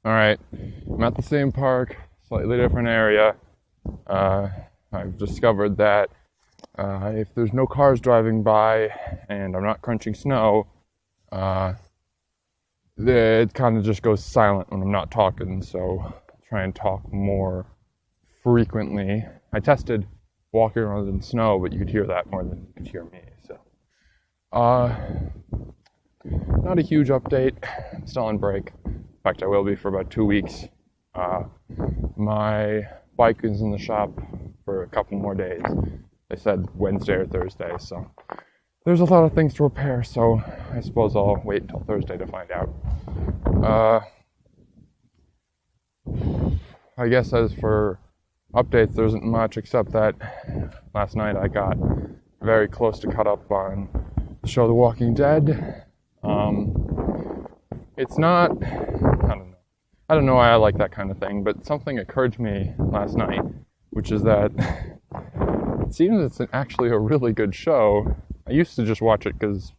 Alright, I'm at the same park, slightly different area. I've discovered that if there's no cars driving by and I'm not crunching snow, it kind of just goes silent when I'm not talking, so I'll try and talk more frequently. I tested walking around in snow, but you could hear that more than you could hear me, so. Not a huge update. I'm still on break. In fact, I will be for about 2 weeks. My bike is in the shop for a couple more days. They said Wednesday or Thursday, so there's a lot of things to repair, so I suppose I'll wait until Thursday to find out. I guess as for updates, there isn't much except that last night I got very close to caught up on the show The Walking Dead. It's not, I don't know why I like that kind of thing, but something occurred to me last night, which is that it seems it's actually a really good show. I used to just watch it because,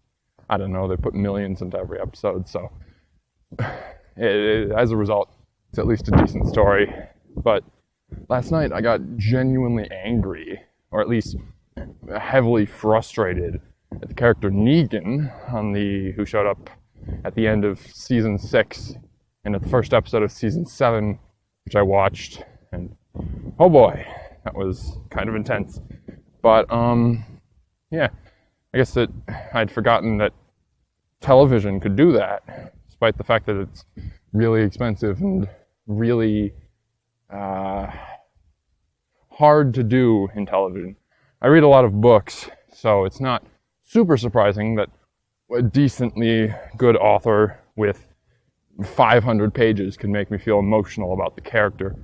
I don't know, they put millions into every episode, so as a result, it's at least a decent story. But last night I got genuinely angry, or at least heavily frustrated at the character Negan who showed up at the end of season 6 and at the first episode of season 7, which I watched, and oh boy, that was kind of intense. But yeah, I guess that I'd forgotten that television could do that, despite the fact that it's really expensive and really hard to do in television. I read a lot of books, so it's not super surprising that a decently good author with 500 pages can make me feel emotional about the character,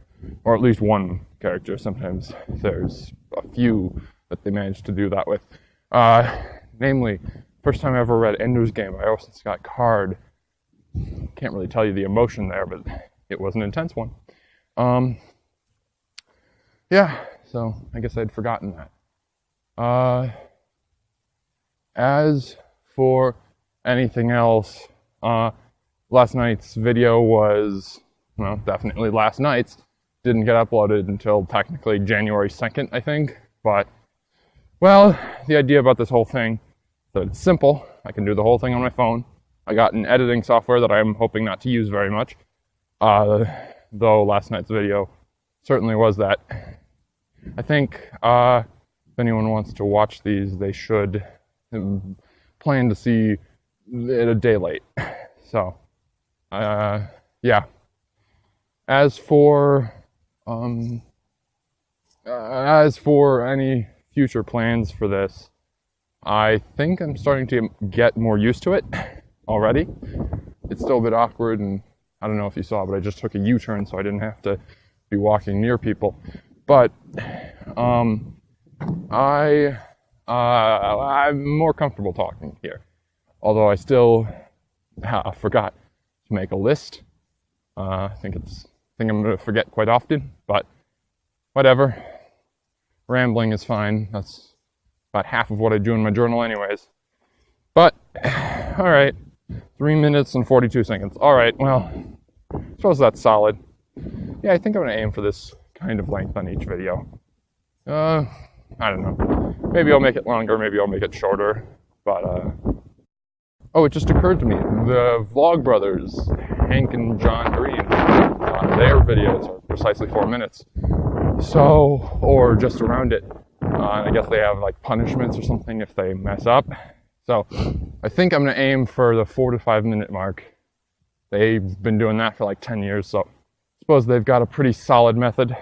or at least one character. Sometimes there's a few that they manage to do that with. Namely, first time I ever read Ender's Game by Orson Scott Card. Can't really tell you the emotion there, but it was an intense one. Yeah, so I guess I'd forgotten that. As for anything else, last night's video was, well, definitely last night's. Didn't get uploaded until technically January 2nd, I think. But, well, the idea about this whole thing, that it's simple. I can do the whole thing on my phone. I got an editing software that I'm hoping not to use very much. Though last night's video certainly was that. I think if anyone wants to watch these, they should plan to see it a day late. So, yeah. As for any future plans for this, I think I'm starting to get more used to it already. It's still a bit awkward, and I don't know if you saw, but I just took a U-turn so I didn't have to be walking near people. But I'm more comfortable talking here. Although I still forgot to make a list. I think I'm going to forget quite often, but whatever. Rambling is fine. That's about half of what I do in my journal anyways. But, alright. 3 minutes and 42 seconds. Alright, well, I suppose that's solid. Yeah, I think I'm going to aim for this kind of length on each video. I don't know. Maybe I'll make it longer, maybe I'll make it shorter. But, oh, it just occurred to me. The Vlogbrothers, Hank and John Green, their videos are precisely 4 minutes. So, or just around it. I guess they have like punishments or something if they mess up. So, I think I'm going to aim for the 4 to 5 minute mark. They've been doing that for like 10 years, so I suppose they've got a pretty solid method.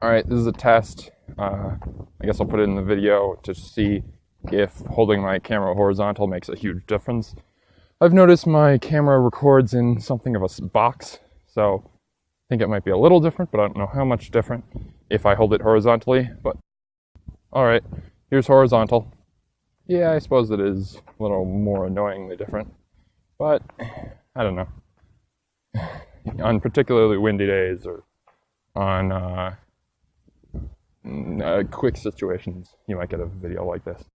Alright, this is a test. I guess I'll put it in the video to see if holding my camera horizontal makes a huge difference. I've noticed my camera records in something of a box, so I think it might be a little different, but I don't know how much different if I hold it horizontally. But alright, here's horizontal. Yeah, I suppose it is a little more annoyingly different, but I don't know. On particularly windy days or on quick situations, you might get a video like this.